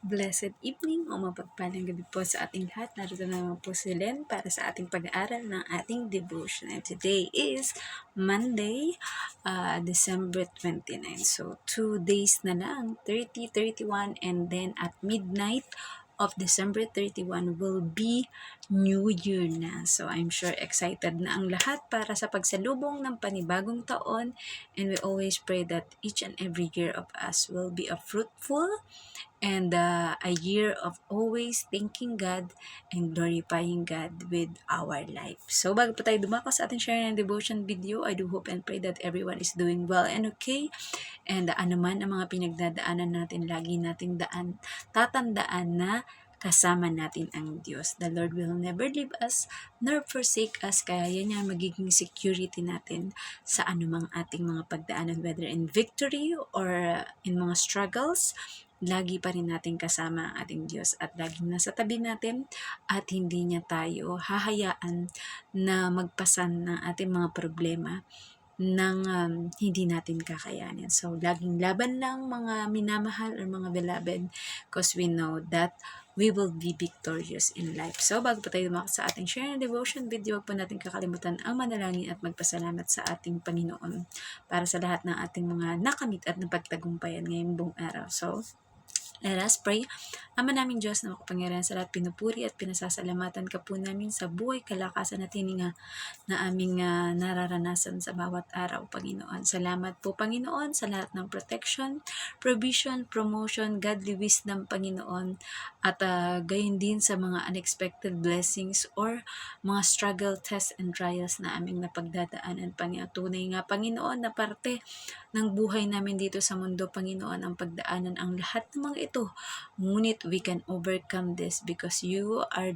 Blessed evening o mapagpalang gabi po sa ating lahat. Narito naman po si Len para sa ating pag-aaral ng ating devotion. And today is Monday, December 29. So, 2 days na lang, 30, 31, and then at midnight of December 31 will be New Year na. So, I'm sure excited na ang lahat para sa pagsalubong ng panibagong taon, and we always pray that each and every year of us will be a fruitful and a year of always thanking God and glorifying God with our life. So bago pa tayo dumako sa ating share and devotion video, I do hope and pray that everyone is doing well and okay. And ano man ang mga pinagdadaanan natin, lagi nating tatandaan na kasama natin ang Diyos. The Lord will never leave us nor forsake us. Kaya yan yung magiging security natin sa anumang ating mga pagdaanan, whether in victory or in mga struggles. Lagi pa rin natin kasama ang ating Diyos at laging nasa tabi natin at hindi niya tayo hahayaan na magpasan ng ating mga problema ng hindi natin kakayanin. So, laging laban lang mga minamahal or mga beloved because we know that we will be victorious in life. So, bago pa tayo dumako sa ating share and devotion video, huwag po natin kakalimutan ang manalangin at magpasalamat sa ating Panginoon para sa lahat ng ating mga nakamit at napagtagumpayan ngayong buong araw. So, let us pray. Ama naming Diyos na makapangyarihan sa lahat, pinupuri at pinasasalamatan ka po namin sa buhay, kalakasan at hininga na aming nararanasan sa bawat araw, Panginoon. Salamat po, Panginoon, sa lahat ng protection, provision, promotion, godly wisdom, Panginoon, at gayon din sa mga unexpected blessings or mga struggle, tests, and trials na aming napagdadaanan, Panginoon. Tunay nga, Panginoon, na parte ng buhay namin dito sa mundo, Panginoon, ang pagdaanan ang lahat ng mga ito. Ngunit we can overcome this because you are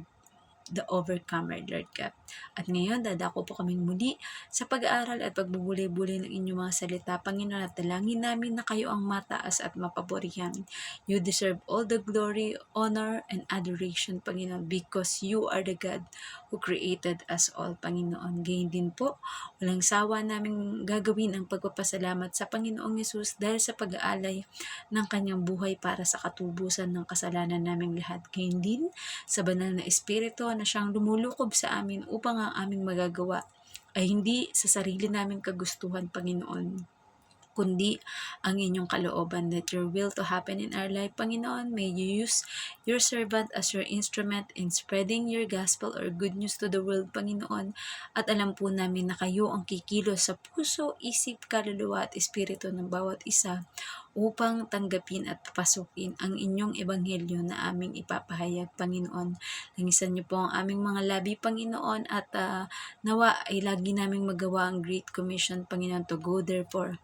the overcomer, Lord God. At ngayon, dadako po kaming muli sa pag-aaral at pagbubuli-buli ng inyong mga salita. Panginoon, at dalangin namin na kayo ang mataas at mapaborihan. You deserve all the glory, honor, and adoration, Panginoon, because you are the God who created us all, Panginoon. Gayon din po, walang sawa naming gagawin ang pagpapasalamat sa Panginoong Yesus dahil sa pag-aalay ng kanyang buhay para sa katubusan ng kasalanan naming lahat. Gayon din sa banal na Espiritu na siyang lumulukob sa amin upang ang aming magagawa ay hindi sa sarili naming kagustuhan, Panginoon, kundi ang inyong kalooban. Let your will to happen in our life, Panginoon. May you use your servant as your instrument in spreading your gospel or good news to the world, Panginoon. At alam po namin na kayo ang kikilos sa puso, isip, kaluluwa at espiritu ng bawat isa upang tanggapin at papasukin ang inyong ebanghelyo na aming ipapahayag, Panginoon. Langisan niyo po ang aming mga labi, Panginoon, at nawa ay lagi naming magawa ang Great Commission, Panginoon, to go therefore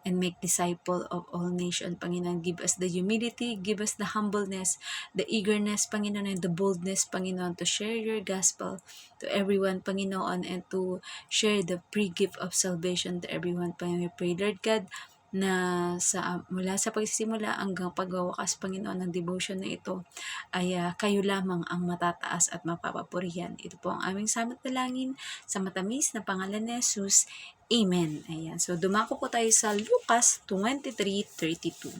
and make disciple of all nations, Panginoon. Give us the humility, give us the humbleness, the eagerness, Panginoon, and the boldness, Panginoon, to share your gospel to everyone, Panginoon, and to share the free gift of salvation to everyone, Panginoon. We pray, Lord God, na mula sa pagsisimula hanggang pagwawakas, Panginoon, ng devotion na ito ay kayo lamang ang matataas at mapapapurihan. Ito po ang aming samot dalangin sa matamis na pangalan ni Jesus. Amen. Ayan. So, dumako po tayo sa Lucas 23:32.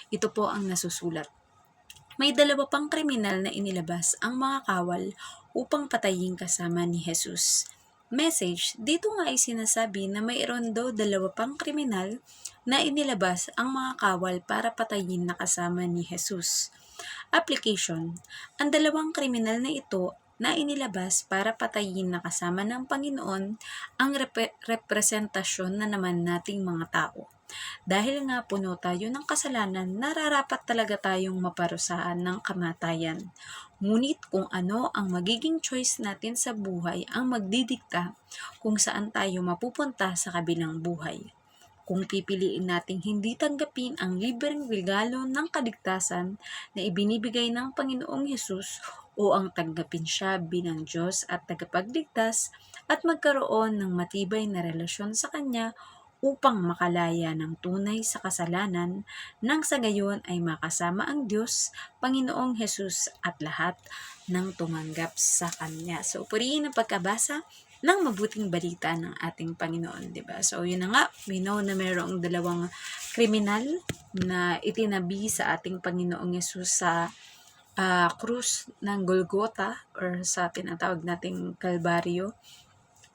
Ito po ang nasusulat. May dalawa pang kriminal na inilabas ang mga kawal upang patayin kasama ni Jesus. Message, dito nga ay sinasabi na mayroon daw dalawa pang kriminal na inilabas ang mga kawal para patayin na kasama ni Jesus. Application, ang dalawang kriminal na ito na inilabas para patayin na kasama ng Panginoon ang representasyon na naman nating mga tao. Dahil nga puno tayo ng kasalanan, nararapat talaga tayong maparusahan ng kamatayan. Ngunit kung ano ang magiging choice natin sa buhay ang magdidikta kung saan tayo mapupunta sa kabilang buhay. Kung pipiliin nating hindi tanggapin ang libreng regalo ng kaligtasan na ibinibigay ng Panginoong Hesus o ang tanggapin siya bilang Diyos at tagapagligtas at magkaroon ng matibay na relasyon sa Kanya upang makalaya ng tunay sa kasalanan nang sa gayon ay makasama ang Diyos, Panginoong Hesus at lahat ng tumanggap sa Kanya. So, purihin ang pagkabasa ng mabuting balita ng ating Panginoon, di ba? So, yun na nga, we know na mayroong dalawang kriminal na itinabi sa ating Panginoong Yesus sa krus ng Golgota or sa tinatawag nating Kalbaryo,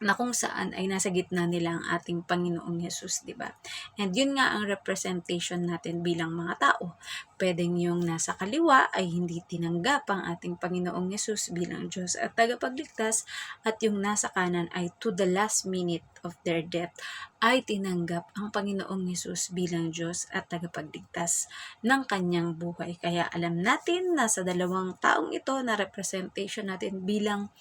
na kung saan ay nasa gitna nila ang ating Panginoong Hesus, di ba? And yun nga ang representation natin bilang mga tao. Pwedeng yung nasa kaliwa ay hindi tinanggap ang ating Panginoong Hesus bilang Diyos at tagapagligtas, at yung nasa kanan ay to the last minute of their death ay tinanggap ang Panginoong Hesus bilang Diyos at tagapagligtas ng kanyang buhay. Kaya alam natin na sa dalawang taong ito na representation natin bilang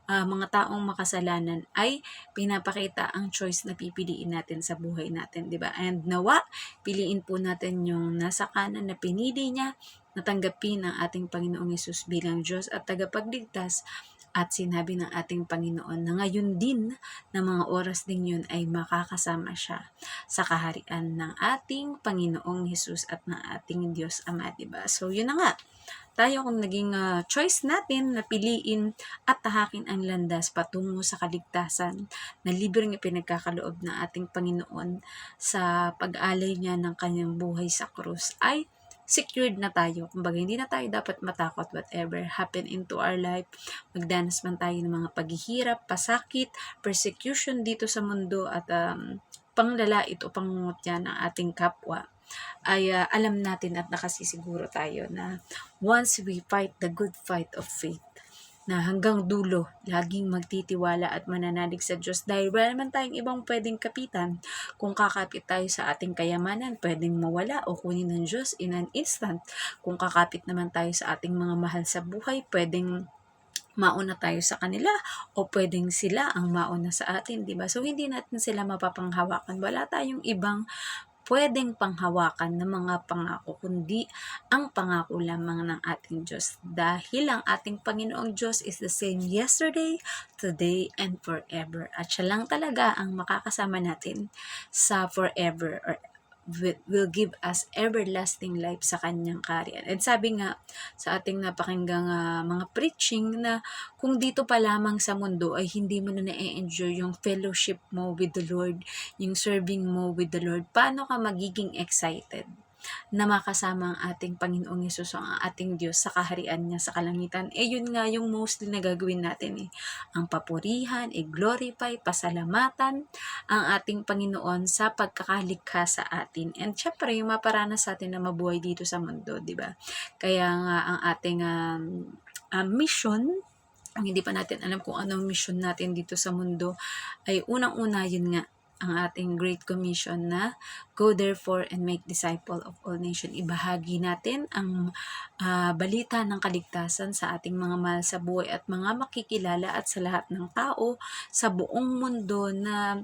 mga taong makasalanan ay pinapakita ang choice na pipiliin natin sa buhay natin, di ba? And nawa, piliin po natin yung nasa kanan na pinili niya, natanggapin ang ating Panginoong Hesus bilang Diyos at tagapagligtas, at sinabi ng ating Panginoon na ngayon din na mga oras din yun ay makakasama siya sa kaharian ng ating Panginoong Hesus at ng ating Diyos Ama, diba? So yun na nga, tayo kung naging choice natin na piliin at tahakin ang landas patungo sa kaligtasan na libreng ipinagkakaloob ng ating Panginoon sa pag-alay niya ng kanyang buhay sa krus, ay secured na tayo. Kumbaga, hindi na tayo dapat matakot whatever happen into our life. Magdanas man tayo ng mga paghihirap, pasakit, persecution dito sa mundo at panglalait o pangungutya ng ating kapwa, ay alam natin at nakasisiguro tayo na once we fight the good fight of faith, na hanggang dulo, laging magtitiwala at mananalig sa Diyos dahil wala naman tayong ibang pwedeng kapitan. Kung kakapit tayo sa ating kayamanan, pwedeng mawala o kunin ng Diyos in an instant. Kung kakapit naman tayo sa ating mga mahal sa buhay, pwedeng mauna tayo sa kanila o pwedeng sila ang mauna sa atin, di ba? So, hindi natin sila mapapanghawakan. Wala tayong ibang pwedeng panghawakan ng mga pangako, kundi ang pangako lamang ng ating Diyos. Dahil ang ating Panginoong Diyos is the same yesterday, today, and forever. At siya lang talaga ang makakasama natin sa forever, or will give us everlasting life sa kanyang kaharian. And sabi nga sa ating napakinggang mga preaching na kung dito pa lamang sa mundo ay hindi mo na na-enjoy yung fellowship mo with the Lord, yung serving mo with the Lord, paano ka magiging excited na makasama ang ating Panginoong Hesus, ang ating Diyos sa kaharian niya sa kalangitan? Yun nga yung mostly na gagawin natin ang papurihan, glorify, pasalamatan ang ating Panginoon sa pagkakalikha sa atin. And syempre, yung maparanas sa atin na mabuhay dito sa mundo, di ba? Kaya nga ang ating mission, ang hindi pa natin alam kung anong mission natin dito sa mundo, ay unang-una yun nga, ang ating Great Commission na go therefore and make disciple of all nations. Ibahagi natin ang balita ng kaligtasan sa ating mga mahal sa buhay at mga makikilala at sa lahat ng tao sa buong mundo na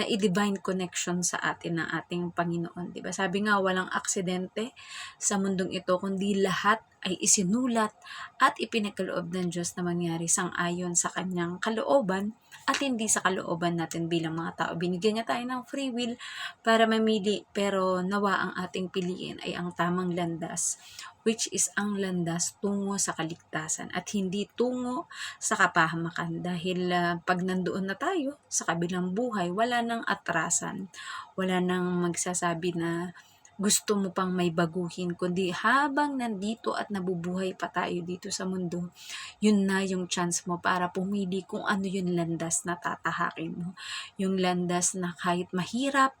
i-divine connection sa atin ng ating Panginoon. Diba? Sabi nga, walang aksidente sa mundong ito, kundi lahat ay isinulat at ipinagkaloob ng Diyos na mangyari sang-ayon sa kanyang kalooban at hindi sa kalooban natin bilang mga tao. Binigyan niya tayo ng free will para mamili, pero nawa ang ating piliin ay ang tamang landas, which is ang landas tungo sa kaligtasan at hindi tungo sa kapahamakan. Dahil pag nandoon na tayo sa kabilang buhay, wala nang atrasan, wala nang magsasabi na gusto mo pang may baguhin, kundi habang nandito at nabubuhay pa tayo dito sa mundo, yun na yung chance mo para pumili kung ano yung landas na tatahakin mo. Yung landas na kahit mahirap,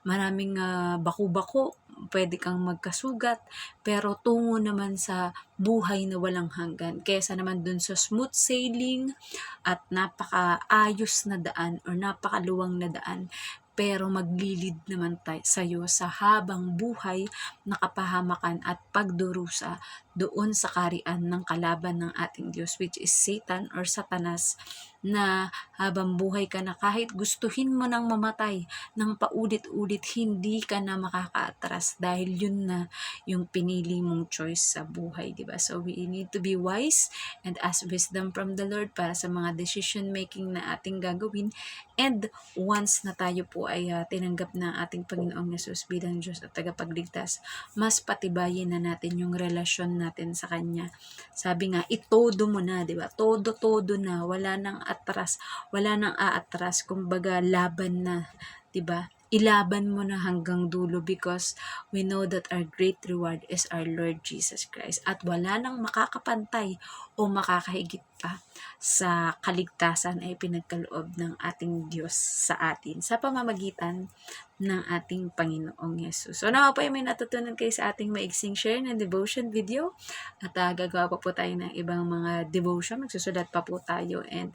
maraming baku-bako, pwede kang magkasugat, pero tungo naman sa buhay na walang hanggan. Kesa naman dun sa smooth sailing at napakaayos na daan or napakaluwang na daan, pero maglilid naman tayo sa'yo sa habang buhay na kapahamakan at pagdurusa doon sa kaharian ng kalaban ng ating Diyos, which is Satan or Satanas, na habang buhay ka na kahit gustuhin mo nang mamatay ng paulit-ulit, hindi ka na makakaatras dahil yun na yung pinili mong choice sa buhay, diba? So we need to be wise and ask wisdom from the Lord para sa mga decision making na ating gagawin. And once na tayo po ay tinanggap na ating Panginoong Hesus bilang Diyos at tagapagligtas, mas patibayin na natin yung relasyon natin sa Kanya. Sabi nga, itodo mo na, di ba? Todo na, wala nang atras, wala nang aatras, kumbaga laban na, di ba? ilaban mo na hanggang dulo because we know that our great reward is our Lord Jesus Christ. At wala nang makakapantay o makakahigit pa sa kaligtasan ay pinagkaloob ng ating Diyos sa atin sa pamamagitan ng ating Panginoong Yesus. So nawa po ay may natutunan kayo sa ating maiksing share ng devotion video at gagawa pa po tayo ng ibang mga devotion. Magsusulat pa po tayo and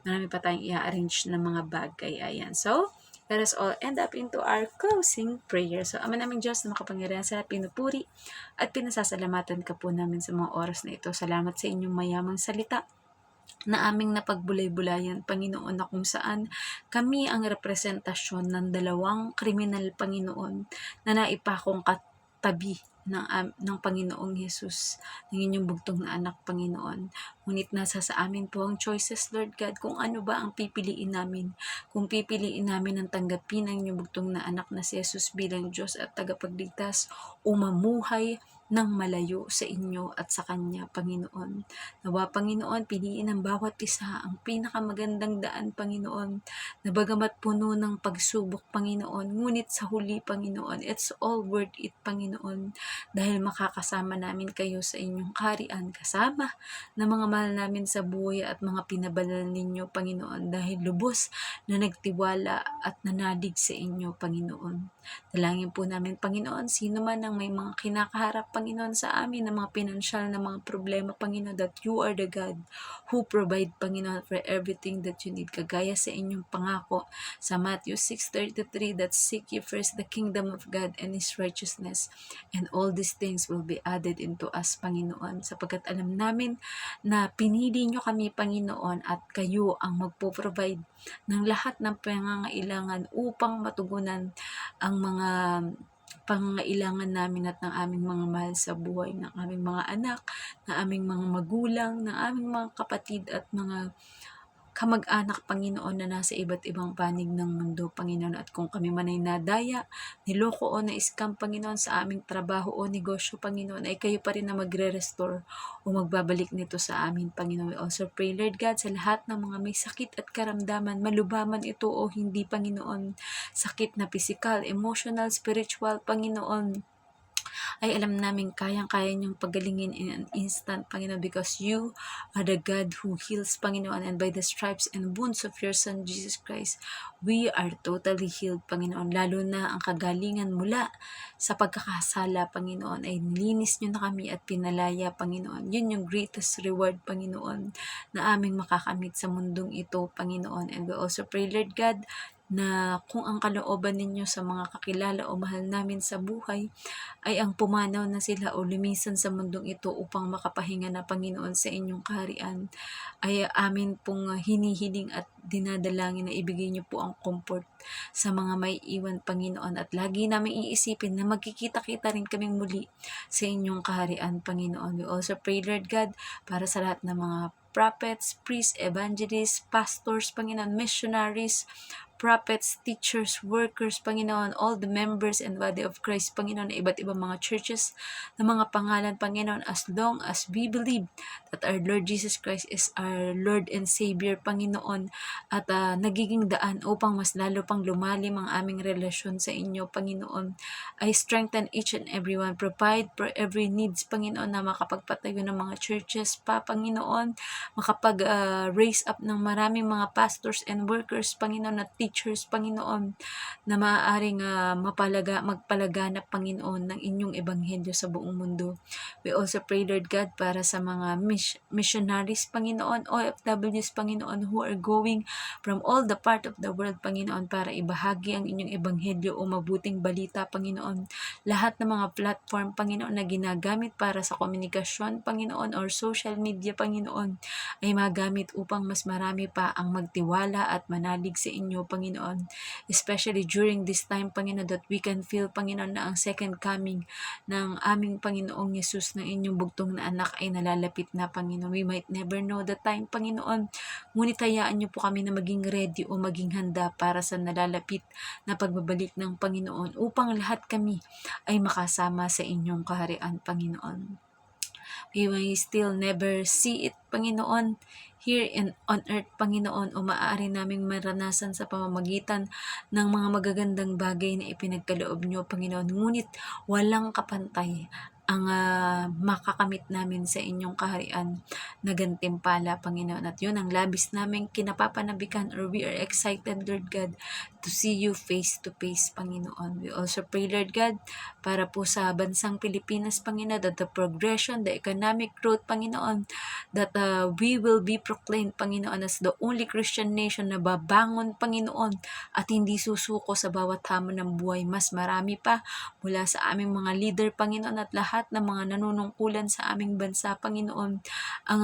marami pa tayong i-arrange ng mga bagay. Ayan. So, let us all end up into our closing prayer. So, Ama naming Diyos na makapangyarihan sa pinupuri at pinasasalamatan ka po namin sa mga oras na ito. Salamat sa inyong mayamang salita na aming napagbulay-bulayan, Panginoon, na kung saan kami ang representasyon ng dalawang kriminal, Panginoon, na naipakong katabi ng Panginoong Hesus, ng inyong bugtong na anak, Panginoon. Ngunit nasa sa amin po ang choices, Lord God, kung ano ba ang pipiliin namin. Kung pipiliin namin ang tanggapin ang inyong bugtong na anak na si Hesus bilang Diyos at tagapagligtas o mamuhay ng malayo sa inyo at sa Kanya, Panginoon. Nawa, Panginoon, piliin ng bawat isa ang pinakamagandang daan, Panginoon, na bagamat puno ng pagsubok, Panginoon, ngunit sa huli, Panginoon, it's all worth it, Panginoon, dahil makakasama namin kayo sa inyong kaharian, kasama ng mga mahal namin sa buhay at mga pinabalal ninyo, Panginoon, dahil lubos na nagtiwala at nanalig sa inyo, Panginoon. Dalangin po namin, Panginoon, sino man ang may mga kinakaharap, Panginoon, sa amin, ng mga pinansyal na mga problema, Panginoon, that you are the God who provide, Panginoon, for everything that you need. Kagaya sa inyong pangako sa Matthew 6:33, that seek ye first the kingdom of God and His righteousness, and all these things will be added into us, Panginoon, sapagkat alam namin na pinili nyo kami, Panginoon, at kayo ang magpo-provide ng lahat ng pangangailangan upang matugunan ang mga pangangailangan namin at ng aming mga mahal sa buhay, ng aming mga anak, ng aming mga magulang, ng aming mga kapatid at mga kamag-anak, Panginoon, na nasa iba't ibang panig ng mundo, Panginoon. At kung kami man ay nadaya, niloko o na-scam, Panginoon, sa aming trabaho o negosyo, Panginoon, ay kayo pa rin na magre-restore o magbabalik nito sa amin, Panginoon. We also pray, Lord God, sa lahat ng mga may sakit at karamdaman, malubaman ito o hindi, Panginoon, sakit na physical, emotional, spiritual, Panginoon, ay alam namin kayang-kaya niyong pagalingin in an instant, Panginoon, because you are the God who heals, Panginoon, and by the stripes and wounds of your Son, Jesus Christ, we are totally healed, Panginoon. Lalo na ang kagalingan mula sa pagkakasala, Panginoon, ay nilinis niyo na kami at pinalaya, Panginoon. Yun yung greatest reward, Panginoon, na aming makakamit sa mundong ito, Panginoon. And we also pray, Lord God, na kung ang kalooban ninyo sa mga kakilala o mahal namin sa buhay ay ang pumanaw na sila o lumisan sa mundong ito upang makapahinga na, Panginoon, sa inyong kaharian, ay amin pong hinihiling at dinadalangin na ibigay niyo po ang comfort sa mga may iwan, Panginoon, at lagi namin iisipin na magkikita-kita rin kaming muli sa inyong kaharian, Panginoon. We also pray, Lord God, para sa lahat ng mga prophets, priests, evangelists, pastors, Panginoon, missionaries, prophets, teachers, workers, Panginoon, all the members and body of Christ, Panginoon, na iba't ibang mga churches, na mga pangalan, Panginoon, as long as we believe that our Lord Jesus Christ is our Lord and Savior, Panginoon, at nagiging daan upang mas lalo pang lumalim ang aming relasyon sa inyo, Panginoon, ay strengthen each and everyone, provide for every needs, Panginoon, na makapagpatayo ng mga churches pa, Panginoon, makapag-raise up ng maraming mga pastors and workers, Panginoon, at teachers, Panginoon, na maaaring magpalaganap, Panginoon, ng inyong ebanghelyo sa buong mundo. We also pray, Lord God, para sa mga missionaries, Panginoon, OFWs, Panginoon, who are going from all the part of the world, Panginoon, para ibahagi ang inyong ebanghelyo o mabuting balita, Panginoon. Lahat ng mga platform, Panginoon, na ginagamit para sa komunikasyon, Panginoon, or social media, Panginoon, ay magamit upang mas marami pa ang magtiwala at manalig sa inyo, Panginoon. Especially during this time, Panginoon, that we can feel, Panginoon, na ang second coming ng aming Panginoong Yesus, ng inyong bugtong na anak, ay nalalapit na, Panginoon. We might never know the time, Panginoon. Ngunit hayaan niyo po kami na maging ready o maging handa para sa nalalapit na pagbabalik ng Panginoon upang lahat kami ay makasama sa inyong kaharian, Panginoon. we may still never see it, Panginoon, here on earth, Panginoon, o maaari naming maranasan sa pamamagitan ng mga magagandang bagay na ipinagkaloob nyo, Panginoon. Ngunit walang kapantay ang makakamit namin sa inyong kaharian na gantimpala, Panginoon. At yun ang labis naming kinapapanabikan, or we are excited, Lord God, to see you face to face, Panginoon. We also pray, Lord God, para po sa bansang Pilipinas, Panginoon, that the progression, the economic growth, Panginoon, that we will be proclaimed, Panginoon, as the only Christian nation na babangon, Panginoon, at hindi susuko sa bawat hamon ng buhay. Mas marami pa mula sa aming mga leader, Panginoon, at lahat ng mga nanunungkulan sa aming bansa, Panginoon, ang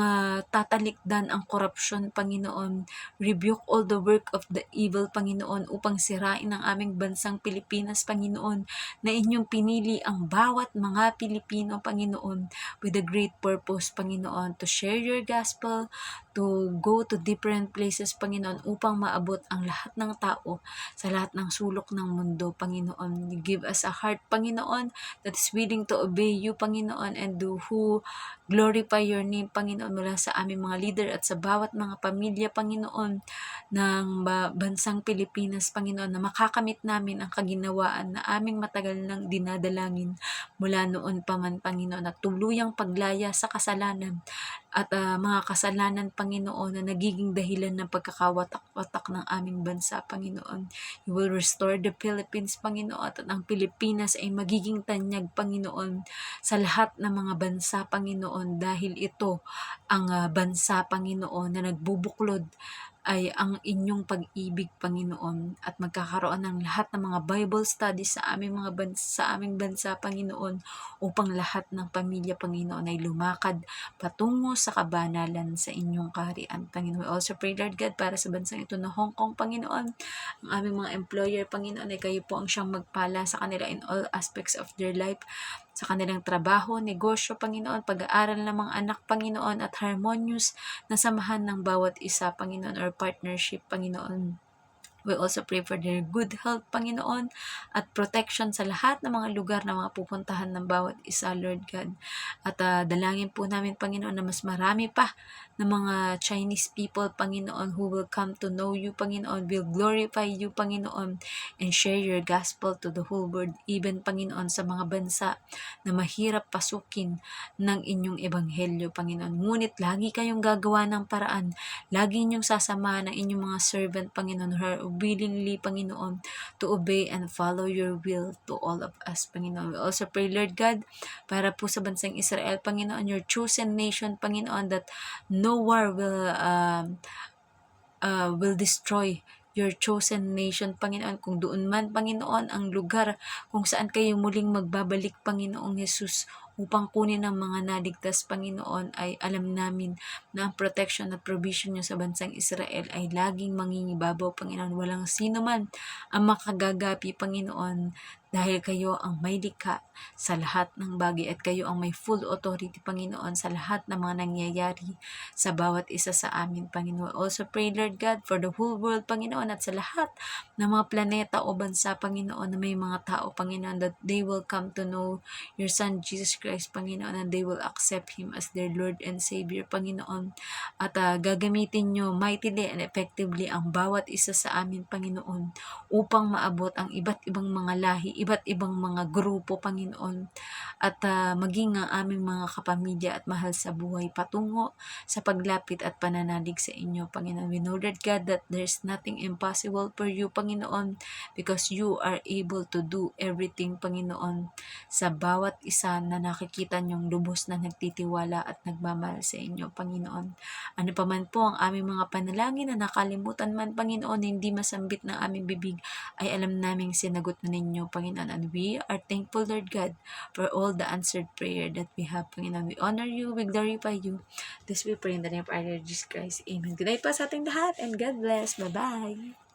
tatalikdan ang korupsyon, Panginoon. Rebuke all the work of the evil, Panginoon, upang sirain ang aming bansang Pilipinas, Panginoon, na inyong pinili ang bawat mga Pilipino, Panginoon, with a great purpose, Panginoon, to share your gospel, to go to different places, Panginoon, upang maabot ang lahat ng tao sa lahat ng sulok ng mundo, Panginoon. You give us a heart, Panginoon, that is willing to obey you, Panginoon, and who glorify your name, Panginoon, mula sa aming mga leader at sa bawat mga pamilya, Panginoon, ng bansang Pilipinas, Panginoon, na makakamit namin ang kaginawaan na aming matagal nang dinadalangin mula noon pa man, Panginoon, at tuluyang paglaya sa kasalanan at mga kasalanan, Panginoon, na nagiging dahilan ng pagkakawatak-watak ng aming bansa, Panginoon. You will restore the Philippines, Panginoon, at ang Pilipinas ay magiging tanyag, Panginoon, sa lahat ng mga bansa, Panginoon, dahil ito ang bansa, Panginoon, na nagbubuklod ay ang inyong pag-ibig, Panginoon, at magkakaroon ng lahat ng mga Bible studies sa aming mga aming bansa, Panginoon, upang lahat ng pamilya, Panginoon, ay lumakad patungo sa kabanalan sa inyong kaharian, Panginoon. We also pray, Lord God, para sa bansang ito na Hong Kong, Panginoon, ang aming mga employer, Panginoon, ay kayo po ang siyang magpala sa kanila in all aspects of their life, sa kanilang trabaho, negosyo, Panginoon, pag-aaral ng mga anak, Panginoon, at harmonious na samahan ng bawat isa, Panginoon, or partnership, Panginoon. We also pray for their good health, Panginoon, at protection sa lahat ng mga lugar na mga pupuntahan ng bawat isa, Lord God. At dalangin po namin, Panginoon, na mas marami pa ng mga Chinese people, Panginoon, who will come to know you, Panginoon, will glorify you, Panginoon, and share your gospel to the whole world, even, Panginoon, sa mga bansa na mahirap pasukin ng inyong ebanghelyo, Panginoon. Ngunit lagi kayong gagawa ng paraan, lagi inyong sasamahan ng inyong mga servant, Panginoon, who are willingly, Panginoon, to obey and follow your will to all of us, Panginoon. We also pray, Lord God, para po sa bansang Israel, Panginoon, your chosen nation, Panginoon, that no war will destroy your chosen nation, Panginoon. Kung doon man, Panginoon, ang lugar kung saan kayo muling magbabalik, Panginoong Jesus, upang kunin ang mga naligtas, Panginoon, ay alam namin na ang protection at provision nyo sa bansang Israel ay laging mangingibabaw, Panginoon. Walang sino man ang makagagapi, Panginoon, dahil kayo ang may likha sa lahat ng bagay at kayo ang may full authority, Panginoon, sa lahat ng mga nangyayari sa bawat isa sa amin, Panginoon. Also pray, Lord God, for the whole world, Panginoon, at sa lahat ng mga planeta o bansa, Panginoon, na may mga tao, Panginoon, that they will come to know your Son, Jesus Christ, Panginoon, and they will accept Him as their Lord and Savior, Panginoon. At gagamitin nyo mightily and effectively ang bawat isa sa amin, Panginoon, upang maabot ang iba't ibang mga lahi, iba't ibang mga grupo, Panginoon, at maging ang aming mga kapamilya at mahal sa buhay patungo sa paglapit at pananalig sa inyo, Panginoon. We know, Lord God, that there's nothing impossible for you, Panginoon, because you are able to do everything, Panginoon, sa bawat isa na nakikita niyong lubos na nagtitiwala at nagmamahal sa inyo, Panginoon. Ano pa man po ang aming mga panalangin na nakalimutan man, Panginoon, hindi masambit ng aming bibig, ay alam naming sinagot na ninyo, Panginoon. And we are thankful, Lord God, for all the answered prayer that we have, Panginoon. We honor you, we glorify you. This we pray in the name of our Lord Jesus Christ. Amen. Good night po sa ating lahat and God bless. Bye-bye.